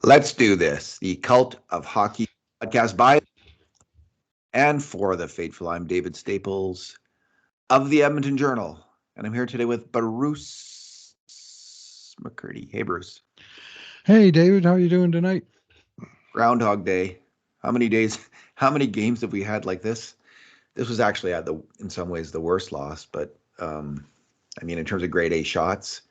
Let's do this. The Cult of Hockey podcast by and for the faithful. I'm David Staples of the Edmonton Journal, and I'm here today with Bruce McCurdy. Hey, Bruce. Hey, David, how you doing tonight? Groundhog Day. How many days? How many games have we had like this? This was actually in some ways the worst loss, but I mean, in terms of grade A shots,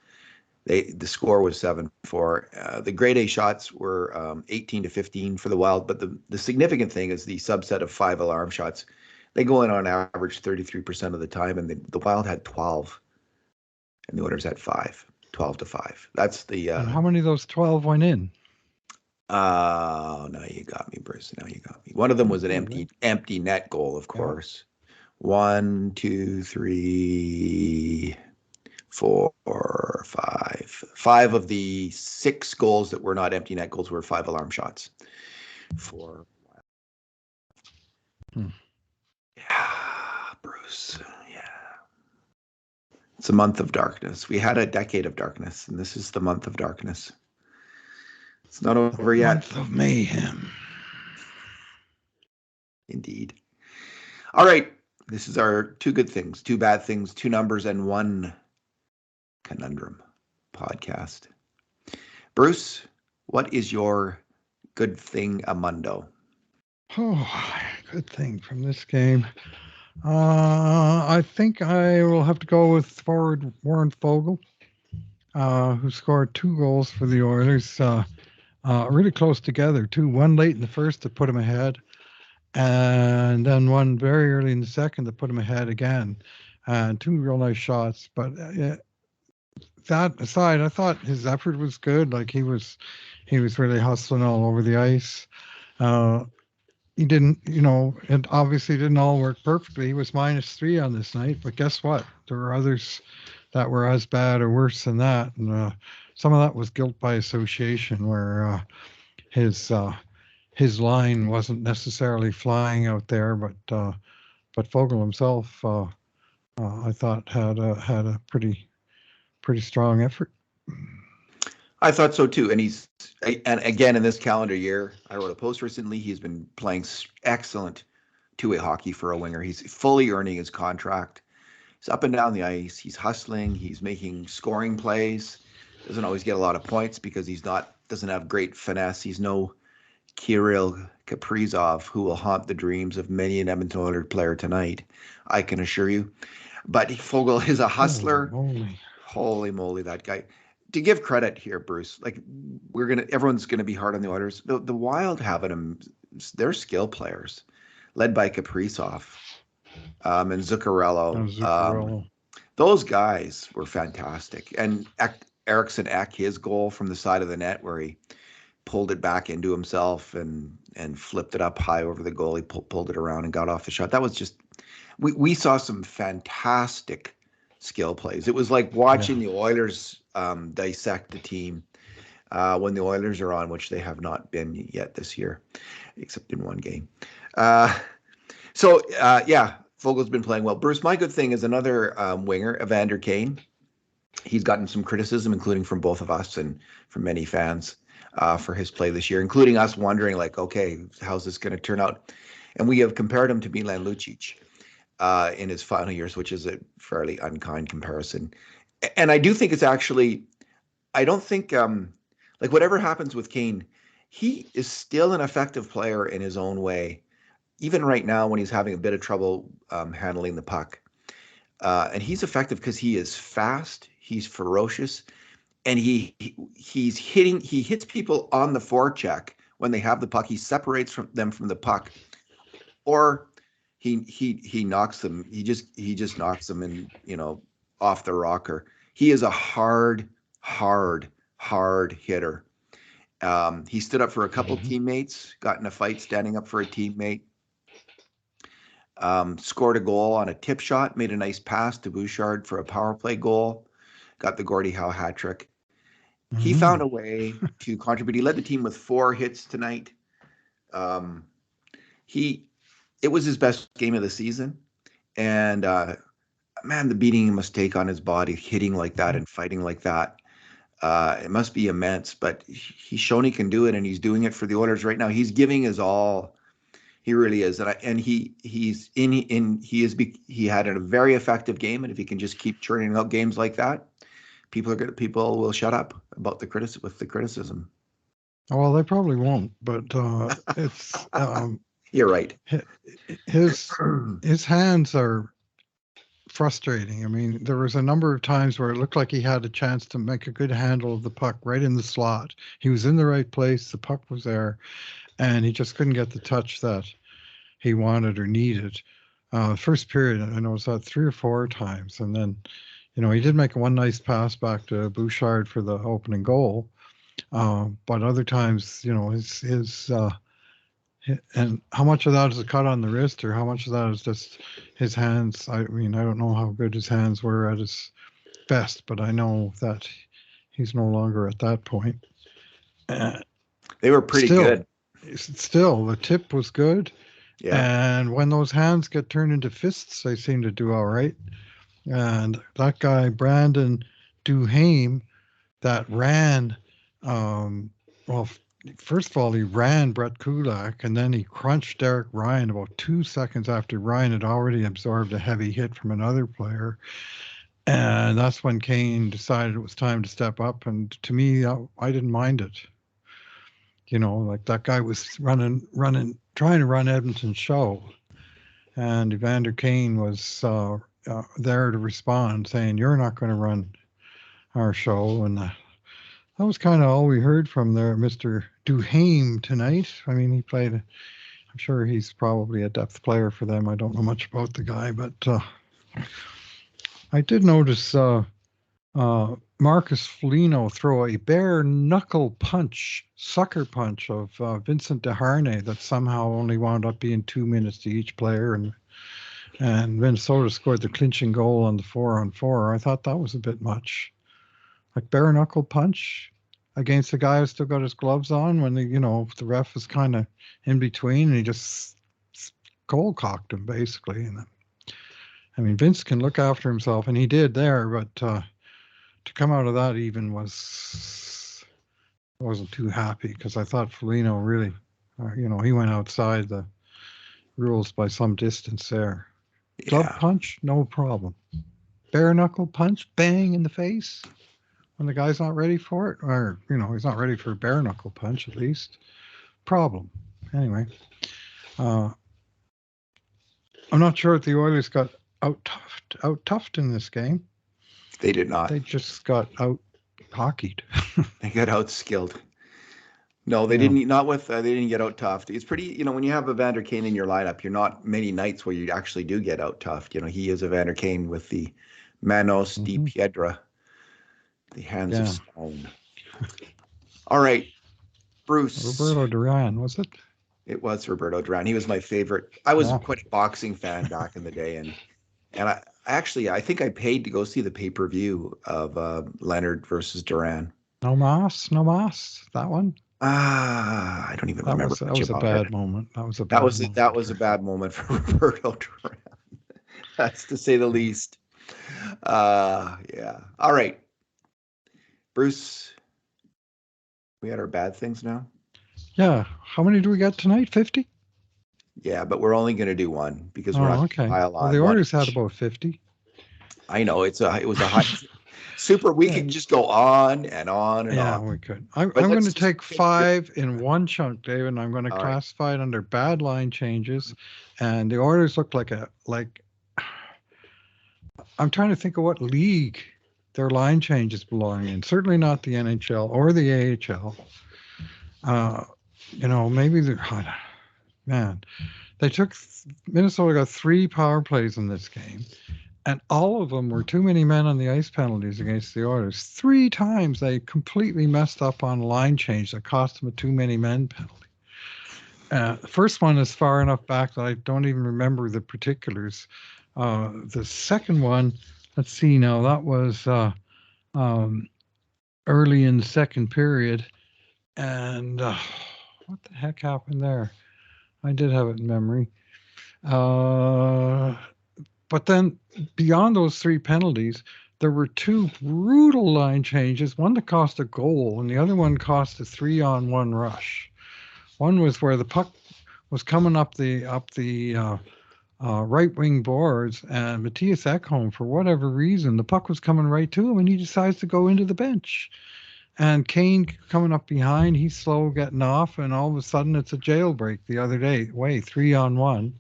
the score was 7-4. The grade A shots were 18-15 for the Wild, but the significant thing is the subset of 5 alarm shots. They go in on average 33% of the time, and the Wild had 12, and the Oilers had 5, 12-5. That's the. And how many of those 12 went in? Now you got me, Bruce. Now you got me. One of them was an empty net goal, of course. 1, 2, 3, 4, 5. 5 of the 6 goals that were not empty net goals were 5 alarm shots. 4. Yeah, Bruce. Yeah. It's a month of darkness. We had a decade of darkness, and this is the month of darkness. It's not over yet. Month of mayhem. Indeed. All right. This is our 2 good things, 2 bad things, 2 numbers, and 1 Conundrum podcast. Bruce, what is your good thing amundo? Oh, good thing from this game. I think I will have to go with forward Warren Foegele, who scored 2 goals for the Oilers, really close together, too. One late in the first to put him ahead, and then one very early in the second to put him ahead again, and 2 real nice shots. But that aside, I thought his effort was good. Like he was really hustling all over the ice. He didn't, it obviously didn't all work perfectly. He was -3 on this night, but guess what? There were others that were as bad or worse than that, and some of that was guilt by association, where his line wasn't necessarily flying out there, but Foegele himself, I thought had a pretty strong effort. I thought so too. And again, in this calendar year, I wrote a post recently. He's been playing excellent two-way hockey for a winger. He's fully earning his contract. He's up and down the ice. He's hustling. He's making scoring plays. Doesn't always get a lot of points because doesn't have great finesse. He's no Kirill Kaprizov, who will haunt the dreams of many an Edmonton Oilers player tonight, I can assure you. But Foegele is a hustler. Holy moly, that guy. To give credit here, Bruce, like everyone's gonna be hard on the Oilers. The Wild have they're skill players, led by Kaprizov and Zuccarello. Those guys were fantastic. And Eriksson Ek, his goal from the side of the net where he pulled it back into himself and flipped it up high over the goal. He pulled it around and got off the shot. That was just we saw some fantastic skill plays. It was like watching the Oilers dissect the team when the Oilers are on, which they have not been yet this year, except in one game. Fogel's been playing well. Bruce, my good thing is another winger, Evander Kane. He's gotten some criticism, including from both of us and from many fans, for his play this year, including us wondering, like, okay, how's this going to turn out? And we have compared him to Milan Lucic in his final years, which is a fairly unkind comparison. And I do think it's actually, I don't think, like whatever happens with Kane, he is still an effective player in his own way, even right now when he's having a bit of trouble handling the puck. And he's effective because he is fast, he's ferocious, and he hits people on the forecheck when they have the puck. He separates them from the puck, or he knocks them. He just knocks them in, off the rocker. He is a hard hitter. He stood up for a couple teammates, got in a fight standing up for a teammate. Scored a goal on a tip shot, made a nice pass to Bouchard for a power play goal, got the Gordie Howe hat trick. He found a way to contribute. He led the team with 4 hits tonight. It was his best game of the season. And man, the beating he must take on his body, hitting like that and fighting like that. It must be immense, but he's shown he can do it, and he's doing it for the Oilers right now. He's giving his all. He really is, and he had a very effective game, and if he can just keep churning out games like that, people will shut up about the criticism. Well, they probably won't, but it's You're right. His hands are frustrating. I mean, there was a number of times where it looked like he had a chance to make a good handle of the puck right in the slot. He was in the right place, the puck was there, and he just couldn't get the touch that he wanted or needed. First period, I noticed that 3 or 4 times, and then, he did make one nice pass back to Bouchard for the opening goal. But other times, and how much of that is a cut on the wrist, or how much of that is just his hands? I mean, I don't know how good his hands were at his best, but I know that he's no longer at that point. They were pretty good. Still, the tip was good. Yeah. And when those hands get turned into fists, they seem to do all right. And that guy, Brandon Duhaime, that ran, first of all, he ran Brett Kulak, and then he crunched Derek Ryan about 2 seconds after Ryan had already absorbed a heavy hit from another player. And that's when Kane decided it was time to step up. And to me, I didn't mind it. Like that guy was trying to run Edmonton's show. And Evander Kane was there to respond, saying, "You're not going to run our show." And that was kind of all we heard from there, Mr. Duhaime tonight. I mean, he played, I'm sure he's probably a depth player for them. I don't know much about the guy, but I did notice Marcus Foligno throw a bare knuckle punch, sucker punch of Vincent Desharnais that somehow only wound up being 2 minutes to each player, and Minnesota scored the clinching goal on the 4-on-4. I thought that was a bit much. Like bare knuckle punch against a guy who still got his gloves on when the ref was kind of in between, and he just goal cocked him basically. And I mean, Vince can look after himself, and he did there, but to come out of that even I wasn't too happy, because I thought Foligno really, he went outside the rules by some distance there. Yeah. Glove punch, no problem. Bare knuckle punch, bang in the face when the guy's not ready for it, or he's not ready for a bare knuckle punch at least. Problem. Anyway, I'm not sure if the Oilers got out-toughed in this game. They did not. They just got out-hockeyed. They got out-skilled. No, they didn't. Not with. They didn't get out-toughed. It's pretty. When you have Evander Kane in your lineup, you're not many nights where you actually do get out-toughed. He is Evander Kane with the Manos di Piedra, the hands of stone. All right, Bruce. Roberto Duran, was it? It was Roberto Duran. He was my favorite. I was quite a boxing fan back in the day, and I think I paid to go see the pay-per-view of Leonard versus Duran. No mas, that one. I don't even remember. That was a bad moment. That was a bad moment for Roberto Duran. That's to say the least. Yeah. All right, Bruce. We had our bad things now. Yeah. How many do we got tonight? 50? Yeah, but we're only going to do one because we're not going to pile on. Well, the Oilers had about 50. I know it was a high. Super. We can just go on and on and on. Yeah, we could. I'm going to take 5 in one chunk, David, and I'm going to classify it under bad line changes. And the Oilers look like I'm trying to think of what league their line changes belong in. Certainly not the NHL or the AHL. Maybe Minnesota got 3 power plays in this game, and all of them were too many men on the ice penalties against the Oilers. 3 times they completely messed up on a line change that cost them a too many men penalty. The first one is far enough back that I don't even remember the particulars. The second one, let's see now, that was early in the second period. And what the heck happened there? I did have it in memory. But then beyond those 3 penalties, there were two brutal line changes, one that cost a goal and the other one cost a 3-on-1 rush. One was where the puck was coming up the right wing boards, and Matthias Ekholm, for whatever reason, the puck was coming right to him, and he decides to go into the bench. And Kane coming up behind, he's slow getting off, and all of a sudden it's a jailbreak the other way, 3-on-1.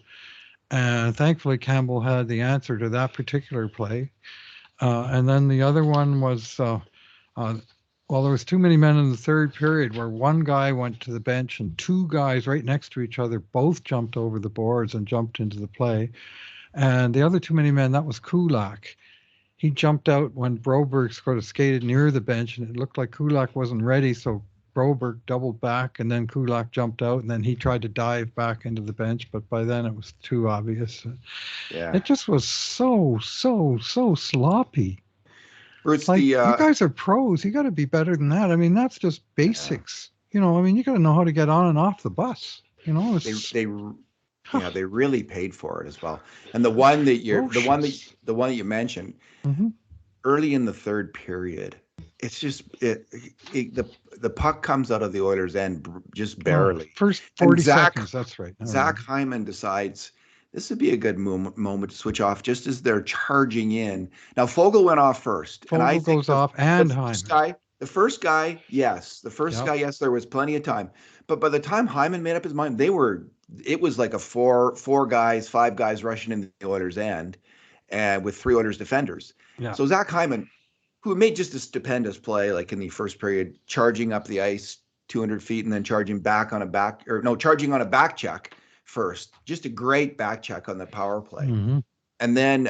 And thankfully Campbell had the answer to that particular play. And then the other one was, well, there was too many men in the third period where one guy went to the bench and two guys right next to each other both jumped over the boards and jumped into the play. And the other too many men, that was Kulak. He jumped out when Broberg sort of skated near the bench, and it looked like Kulak wasn't ready, so Broberg doubled back, and then Kulak jumped out, and then he tried to dive back into the bench, but by then it was too obvious. Yeah. It just was so sloppy. Bruce, Like, you guys are pros. You got to be better than that. I mean, that's just basics. You know, I mean, you got to know how to get on and off the bus. You know, they really paid for it as well. And the one that you mentioned, early in the third period, it's just the puck comes out of the Oilers' end just barely. First 40 seconds, that's right. Zach Hyman decides this would be a good moment to switch off just as they're charging in. Now, Fogle went off first. Fogle goes off, and Hyman. The first guy, yes. There was plenty of time. But by the time Hyman made up his mind, it was like a five guys rushing in the Oilers' end, and with 3 Oilers defenders. Yeah. So Zach Hyman, who made just a stupendous play, like in the first period, charging up the ice 200 feet and then charging on a back check first. Just a great back check on the power play. And then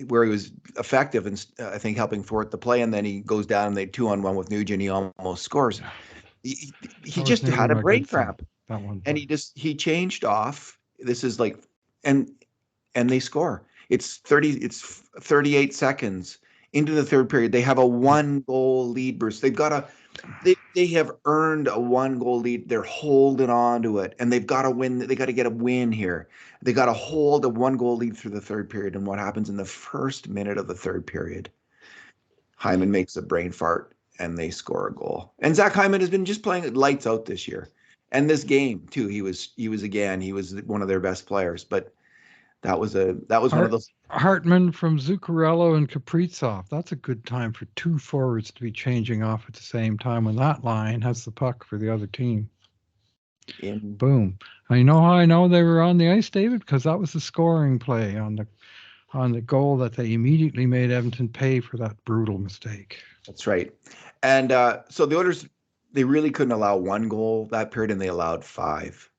where he was effective and I think helping forward the play, and then he goes down and they 2-on-1 with Nugent. He almost scores. He just had a brain cramp, and he changed off. This is like, and they score. It's 38 seconds into the third period. They have a 1-goal lead, Bruce. They have earned a 1-goal lead. They're holding on to it, and they've got to win. They got to get a win here. They got to hold a 1-goal lead through the third period. And what happens in the first minute of the third period? Hyman makes a brain fart, and they score a goal. And Zach Hyman has been just playing lights out this year, and this game too. He was one of their best players, but. That was one of those. Hartman from Zuccarello and Kaprizov. That's a good time for two forwards to be changing off at the same time when that line has the puck for the other team. Boom. And you know how I know they were on the ice, David? Because that was the scoring play on the goal that they immediately made Edmonton pay for that brutal mistake. That's right. And so the Oilers, they really couldn't allow 1 goal that period, and they allowed 5.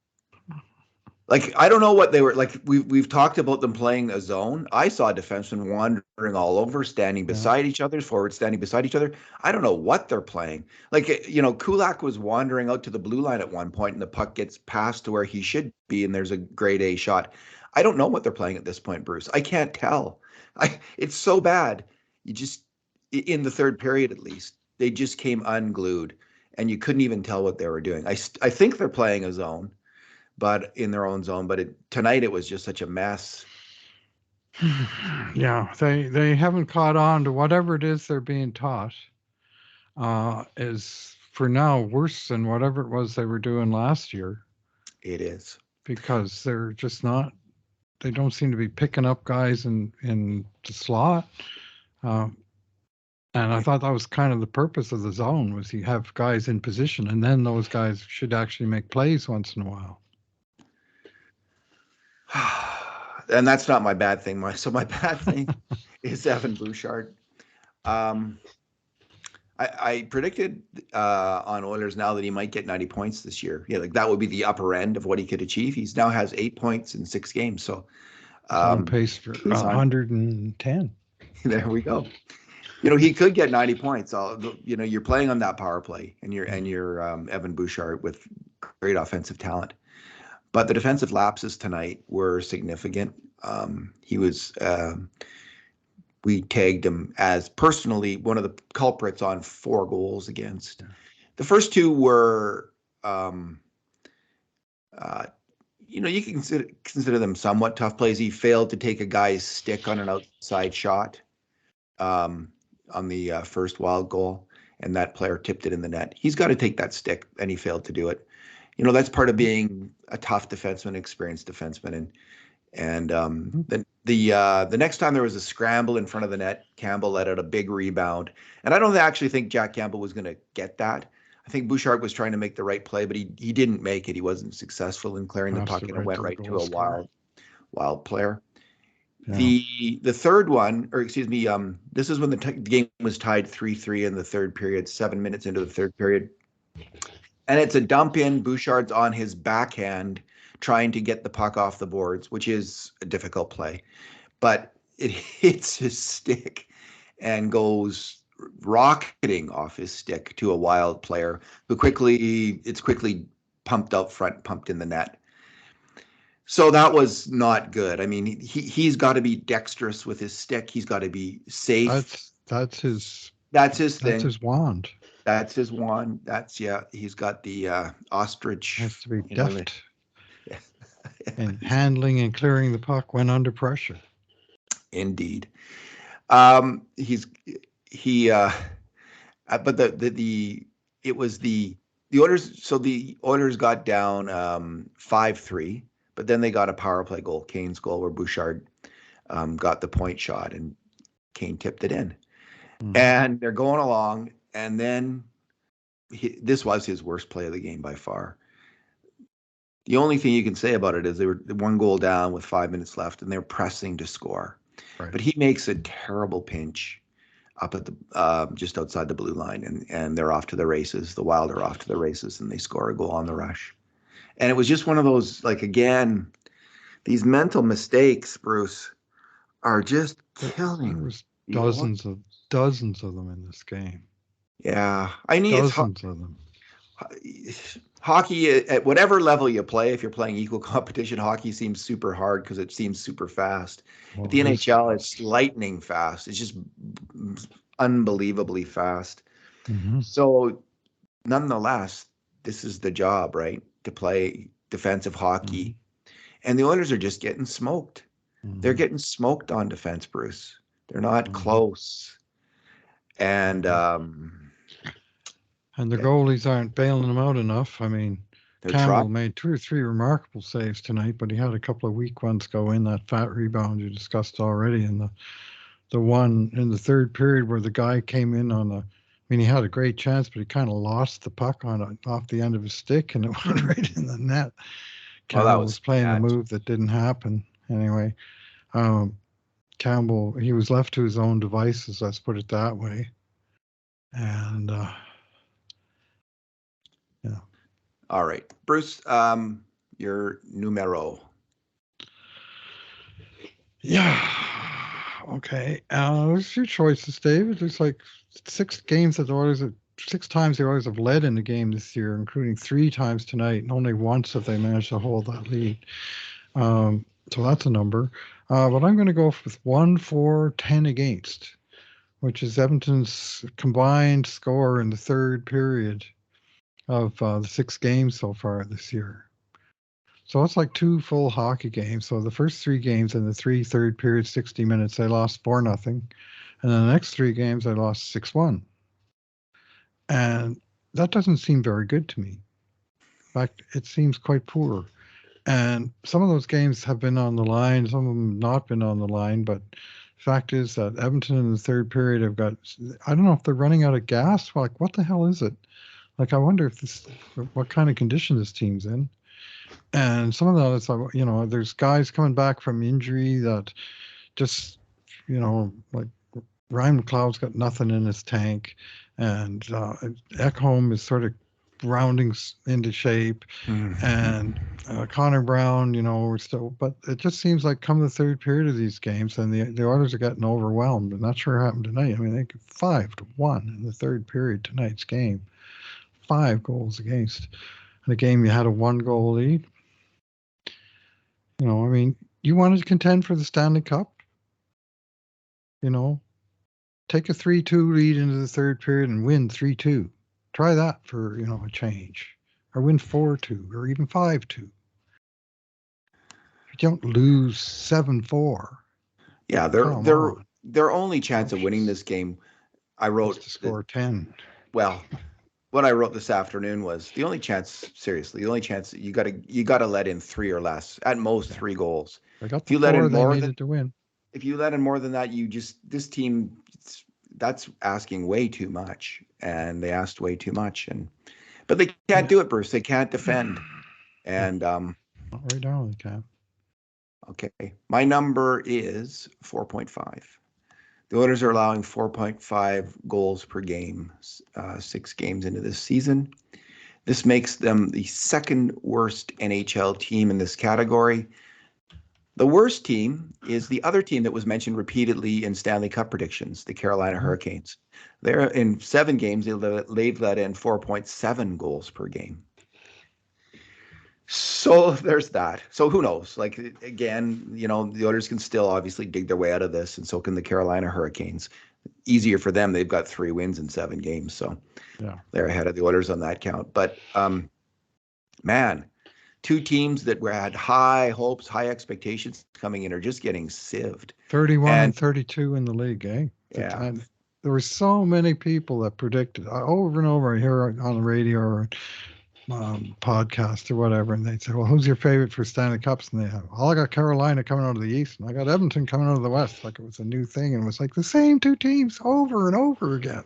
Like, I don't know what they were like. We've talked about them playing a zone. I saw defensemen wandering all over, standing beside each other, forwards standing beside each other. I don't know what they're playing. Like, Kulak was wandering out to the blue line at one point, and the puck gets passed to where he should be, and there's a grade A shot. I don't know what they're playing at this point, Bruce. I can't tell. It's so bad. You just, in the third period at least, they just came unglued, and you couldn't even tell what they were doing. I think they're playing a zone. But in their own zone. But tonight it was just such a mess. Yeah, they haven't caught on to whatever it is they're being taught. Is for now worse than whatever it was they were doing last year. It is, because they're just not. They don't seem to be picking up guys in the slot. And I thought that was kind of the purpose of the zone, was you have guys in position, and then those guys should actually make plays once in a while. And that's not my bad thing. My bad thing is Evan Bouchard. I predicted on Oilers Now that he might get 90 points this year. Yeah, like that would be the upper end of what he could achieve. He's now has 8 points in 6 games. So on pace for 110. There we go. He could get 90 points. You're playing on that power play, and you're Evan Bouchard with great offensive talent. But the defensive lapses tonight were significant. We tagged him as personally one of the culprits on 4 goals against. The first 2 were, you can consider them somewhat tough plays. He failed to take a guy's stick on an outside shot. on the first wild goal, and that player tipped it in the net. He's got to take that stick, and he failed to do it. That's part of being a tough defenseman, experienced defenseman, and the next time there was a scramble in front of the net, Campbell let out a big rebound, and I don't actually think Jack Campbell was going to get that. I think Bouchard was trying to make the right play, but he didn't make it. He wasn't successful in clearing the puck, and it went right to a wild player. Yeah. The third one, or excuse me, this is when the game was tied 3-3 in the third period, 7 minutes into the third period. And it's a dump in. Bouchard's on his backhand trying to get the puck off the boards, which is a difficult play. But it hits his stick and goes rocketing off his stick to a wild player who it's quickly pumped out front, pumped in the net. So that was not good. I mean, he's got to be dexterous with his stick. He's got to be safe. That's his thing. That's his wand. That's his wand. He's got the ostrich. Has to be deft in handling and clearing the puck when under pressure. Indeed. But it was the Oilers. So the Oilers got down 5-3, but then they got a power play goal, Kane's goal, where Bouchard got the point shot and Kane tipped it in. Mm-hmm. And they're going along, and then this was his worst play of the game by far. The only thing you can say about it is they were 1 goal down with 5 minutes left, and they're pressing to score. Right. But he makes a terrible pinch up at the just outside the blue line, and they're off to the races. The Wild are off to the races, and they score a goal on the rush. And it was just one of those, like, again, these mental mistakes, Bruce, are just killing. There's dozens of them in this game. Yeah, I mean, dozens of them. Hockey, at whatever level you play, if you're playing equal competition, hockey seems super hard because it seems super fast. Well, but the NHL, it's lightning fast. It's just unbelievably fast. Mm-hmm. So, nonetheless, this is the job, right? To play defensive hockey. Mm-hmm. And the Oilers are just getting smoked. Mm-hmm. They're getting smoked on defense, Bruce. They're not close. And the goalies aren't bailing them out enough. I mean, Campbell made 2 or 3 remarkable saves tonight, but he had a couple of weak ones go in. That fat rebound you discussed already, and the one in the third period where the guy came in he had a great chance, but he kind of lost the puck off the end of his stick, and it went right in the net. Campbell was playing a move that didn't happen. Anyway, Campbell, he was left to his own devices, let's put it that way. And yeah. All right, Bruce, your numero. Yeah. Okay. There's a few choices, David. There's like 6 times the Oilers have led in the game this year, including 3 times tonight, and only once have they managed to hold that lead. So that's a number. But I'm going to go with 1-4-10 against, which is Edmonton's combined score in the third period of the 6 games so far this year. So it's like 2 full hockey games. So the first 3 games in the 3 third period, 60 minutes, they lost 4-0. And then the next 3 games, they lost 6-1. And that doesn't seem very good to me. In fact, it seems quite poor. And some of those games have been on the line, some of them not been on the line, but the fact is that Edmonton in the third period have got, I don't know if they're running out of gas. Like, what the hell is it? Like, I wonder what kind of condition this team's in. And some of that is, there's guys coming back from injury that just, like Ryan McLeod's got nothing in his tank, and Ekholm is sort of rounding into shape, and Connor Brown, we're still, but it just seems like come the third period of these games, and the Oilers are getting overwhelmed, and that's sure happened tonight. I mean, they get 5-1 in the third period tonight's game, 5 goals against. In a game you had a 1-goal lead. You wanted to contend for the Stanley Cup. Take a 3-2 lead into the third period and win 3-2. Try that for, a change. Or win 4-2 or even 5-2. You don't lose 7-4. Yeah, they're their only chance of winning this game, I is wrote, to score 10. well, what I wrote this afternoon was the only chance, seriously, the only chance you gotta let in 3 or less, at most Yeah. 3 goals. They got If the you let 4 in they more than needed to win. if you let in more than that, this team, that's asking way too much, and they asked way too much, but they can't do it, Bruce. They can't defend, and Not right now, they can. okay, my number is 4.5. The Oilers are allowing 4.5 goals per game, 6 games into this season. This makes them the second worst NHL team in this category. The worst team is the other team that was mentioned repeatedly in Stanley Cup predictions, the Carolina Hurricanes. They're in 7 games, they've let in 4.7 goals per game. So there's that. So who knows? Like, again, the Oilers can still obviously dig their way out of this, and so can the Carolina Hurricanes. Easier for them. They've got 3 wins in 7 games, so they're ahead of the Oilers on that count. But man, 2 teams that had high hopes, high expectations coming in are just getting sieved. 31 and 32 in the league, eh? Yeah. And there were so many people that predicted over and over. I hear on the radio or podcast or whatever, and they'd say, "Well, who's your favorite for Stanley Cups?" And they have, "I got Carolina coming out of the East, and I got Edmonton coming out of the West." Like it was a new thing, and it was like the same 2 teams over and over again.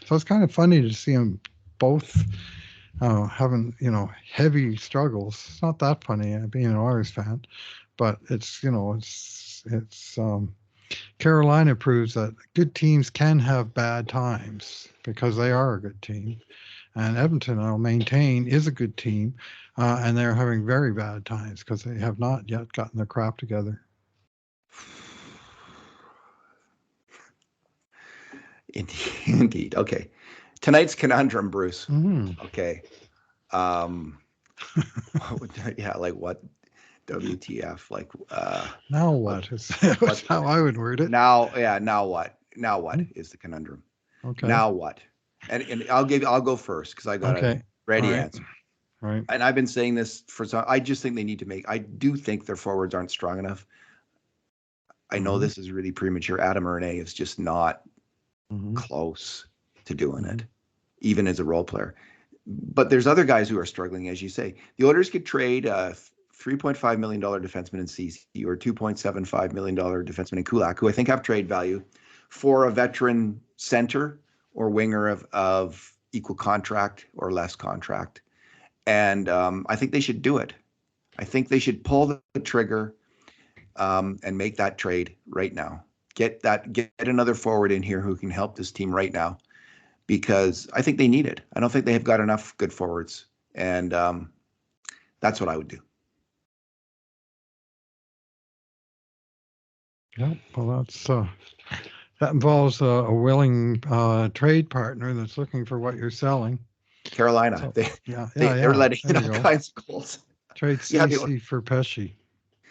So it's kind of funny to see them both having heavy struggles. It's not that funny being an Oilers fan, but it's Carolina proves that good teams can have bad times because they are a good team. And Edmonton, I'll maintain, is a good team, and they're having very bad times because they have not yet gotten their crap together. Indeed. Okay. Tonight's conundrum, Bruce. Mm-hmm. Okay. Yeah, like what? WTF? Like, now what is that's how I would word it. Now what? Now what is the conundrum? Okay. Now what? And I'll go first because I got a ready answer. Right. And I've been saying this for some. I just think they need to I do think their forwards aren't strong enough. I know this is really premature. Adam Erne is just not close to doing it, even as a role player. But there's other guys who are struggling, as you say. The Oilers could trade a $3.5 million defenseman in Ceci or $2.75 million defenseman in Kulak, who I think have trade value, for a veteran center or winger of equal contract or less contract. And I think they should do it. I think they should pull the trigger and make that trade right now. Get another forward in here who can help this team right now, because I think they need it. I don't think they have got enough good forwards, and that's what I would do. Yeah, well, that involves a willing trade partner that's looking for what you're selling. Carolina, So, they're letting in all kinds of goals. Trade Ceci for Pesci.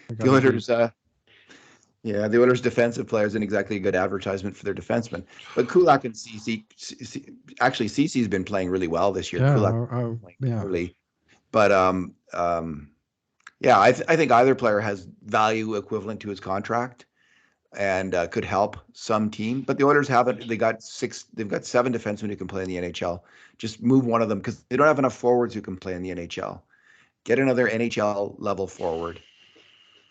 The Oilers, the Oilers' defensive players isn't exactly a good advertisement for their defensemen. But Kulak and Ceci, actually, Ceci's been playing really well this year. Really. But I think either player has value equivalent to his contract and could help some team. But the Oilers haven't. They've got 7 defensemen who can play in the NHL. Just move one of them because they don't have enough forwards who can play in the NHL. Get another NHL level forward,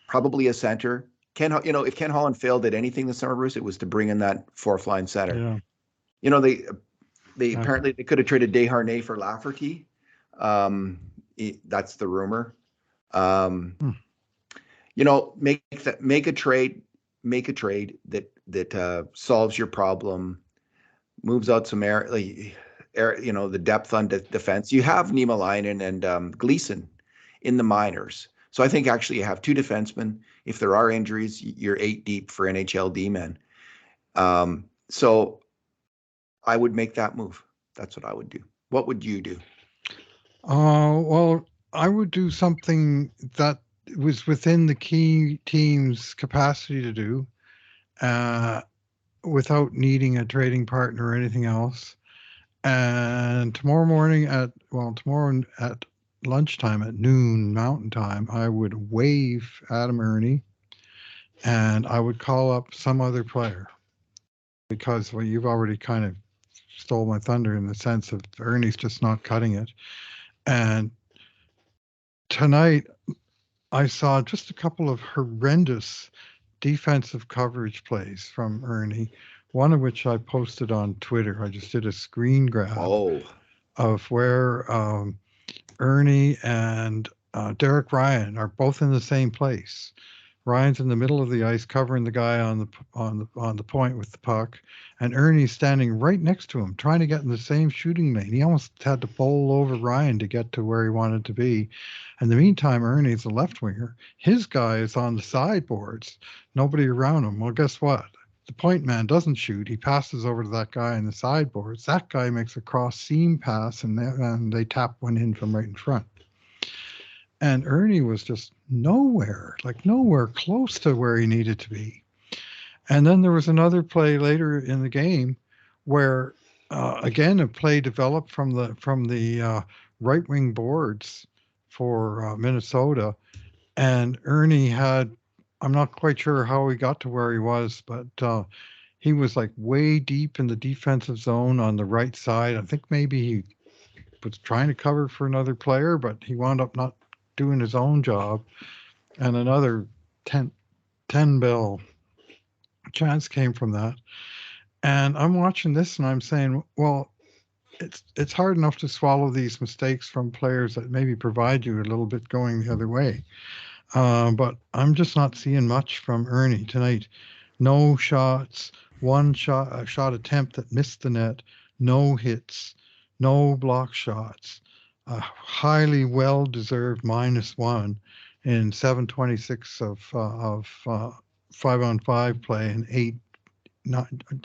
probably a center. If Ken Holland failed at anything this summer, Bruce, it was to bring in that 4th line center. Yeah. They apparently they could have traded Desharnais for Lafferty. That's the rumor. Make a trade. Make a trade that solves your problem, moves out some the depth on defense. You have Niemelainen and Gleason in the minors. So I think actually you have 2 defensemen. If there are injuries, you're 8 deep for NHL D-men. So I would make that move. That's what I would do. What would you do? Well, I would do something that was within the key team's capacity to do without needing a trading partner or anything else. And tomorrow at lunchtime at noon Mountain Time, I would waive Adam Erne and I would call up some other player. because well, you've already kind of stole my thunder in the sense of Ernie's just not cutting it. And tonight I saw just a couple of horrendous defensive coverage plays from Ernie, one of which I posted on Twitter. I just did a screen grab Oh, of where Ernie and Derek Ryan are both in the same place. Ryan's in the middle of the ice, covering the guy on the point with the puck, and Ernie's standing right next to him, trying to get in the same shooting lane. He almost had to bowl over Ryan to get to where he wanted to be. In the meantime, Ernie's a left winger. His guy is on the sideboards, nobody around him. Well, guess what? The point man doesn't shoot. He passes over to that guy in the sideboards. That guy makes a cross seam pass, and they tap one in from right in front. And Ernie was just nowhere close to where he needed to be. And then there was another play later in the game where, again, a play developed from the right wing boards for Minnesota, and Ernie had, I'm not quite sure how he got to where he was, but he was like way deep in the defensive zone on the right side. I think maybe he was trying to cover for another player, but he wound up not doing his own job, and another 10 bell chance came from that. And I'm watching this and I'm saying, well, it's hard enough to swallow these mistakes from players that maybe provide you a little bit going the other way. But I'm just not seeing much from Ernie tonight. No shots, a shot attempt that missed the net, no hits, no block shots. A highly well-deserved -1 in 7:26 of 5-on-5 play and a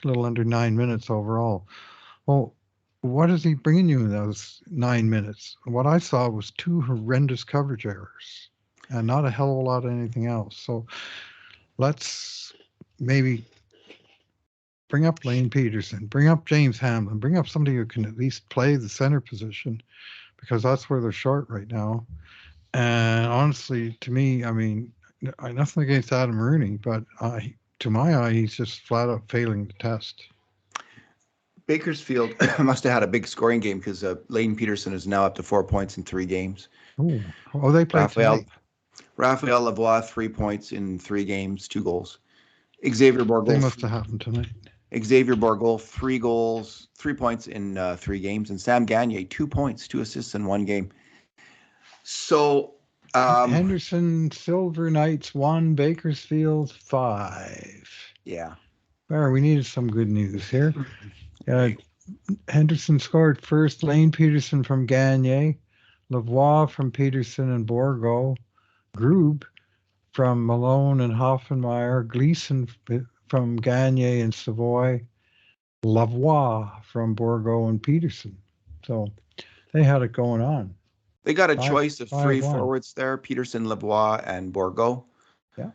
little under 9 minutes overall. Well, what is he bringing you in those 9 minutes? What I saw was 2 horrendous coverage errors and not a hell of a lot of anything else. So let's maybe bring up Lane Peterson, bring up James Hamlin, bring up somebody who can at least play the center position, because that's where they're short right now. And honestly, to me, I mean, nothing against Adam Rooney, but to my eye, he's just flat out failing the test. Bakersfield must have had a big scoring game because Layden Peterson is now up to 4 points in 3 games. Oh, they played tonight. Raphael Lavoie, 3 points in 3 games, 2 goals. Xavier Bourgault. They must have happened tonight. Xavier Bourgault, 3 goals, 3 points in 3 games. And Sam Gagner, 2 points, 2 assists in 1 game. So Henderson Silver Knights 1, Bakersfield 5. Yeah. Well, we needed some good news here. Henderson scored first, Lane Peterson from Gagner, Lavoie from Peterson and Bourgault, Grube from Malone and Hoffenmeyer, Gleason from Gagner and Savoy, Lavoie from Bourgault and Peterson. So they had it going on. They got a choice of 3 forwards there, Peterson, Lavoie, and Bourgault. Yeah.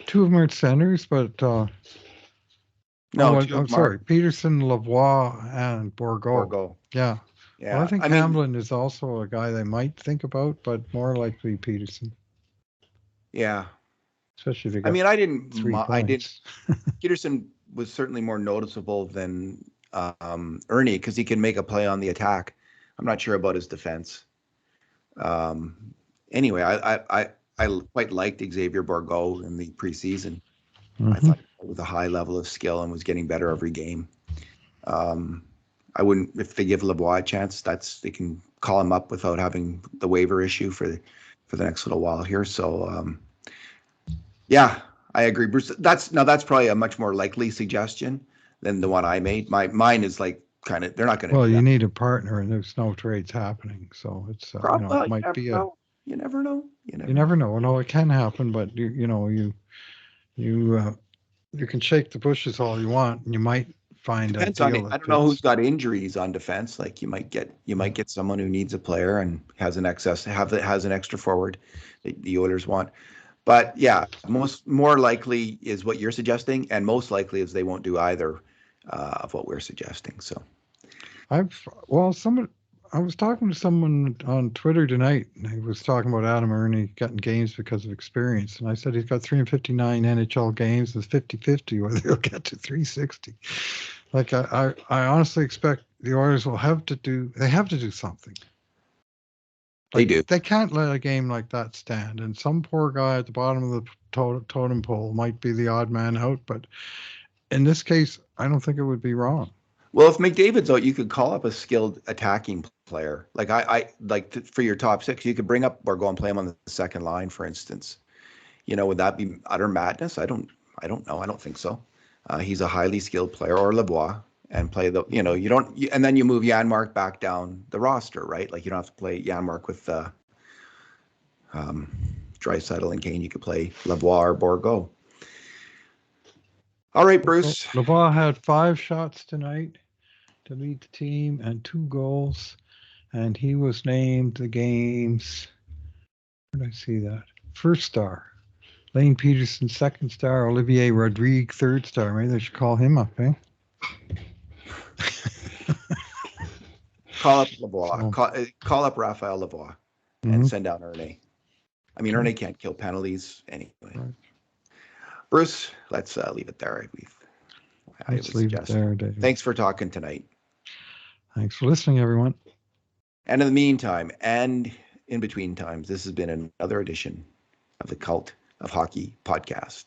2 of them are at centers, but sorry, Peterson, Lavoie, and Bourgault. Yeah. Well, I think Hamlin is also a guy they might think about, but more likely Peterson. Yeah. Especially if they got I didn't. Peterson was certainly more noticeable than Ernie because he can make a play on the attack. I'm not sure about his defense. Anyway, I quite liked Xavier Bourgault in the preseason. Mm-hmm. I thought with a high level of skill and was getting better every game. I wouldn't, if they give Lavoie a chance, they can call him up without having the waiver issue for the next little while here. So yeah, I agree, Bruce. That's probably a much more likely suggestion than the one I made. Mine is like kind of, they're not going to. Well, you need a partner, and there's no trades happening, so it's it might be a. You never know. You never know. No, it can happen, but you can shake the bushes all you want, and you might find Depends on it. I don't know who's got injuries on defense. Like you might get someone who needs a player and has an extra forward that the Oilers want. But yeah, more likely is what you're suggesting, and most likely is they won't do either of what we're suggesting. So, I was talking to someone on Twitter tonight, and he was talking about Adam Ernie getting games because of experience. And I said he's got 359 NHL games. It's 50-50 whether he'll get to 360. Like, I honestly expect the Oilers will have to do something. They do. They can't let a game like that stand. And some poor guy at the bottom of the totem pole might be the odd man out. But in this case, I don't think it would be wrong. Well, if McDavid's out, you could call up a skilled attacking player. Like for your top six, you could bring up Borgo and play him on the second line, for instance. Would that be utter madness? I don't know. I don't think so. He's a highly skilled player, or Lebois, and play and then you move Janmark back down the roster, right? Like you don't have to play Janmark with Draisaitl and Kane. You could play Lebois or Borgo. All right, Bruce. Lebois had 5 shots tonight to lead the team and 2 goals, and he was named the game's, where did I see that? First star. Lane Peterson, second star. Olivier Rodrigue, third star. Maybe they should call him up, eh? Call up Lebois. Call up Raphael Lebois and send down Erne. I mean, Erne can't kill penalties anyway. Right. Bruce, let's leave it there. Let's leave it there, David. Thanks for talking tonight. Thanks for listening, everyone. And in the meantime, and in between times, this has been another edition of the Cult of Hockey podcast.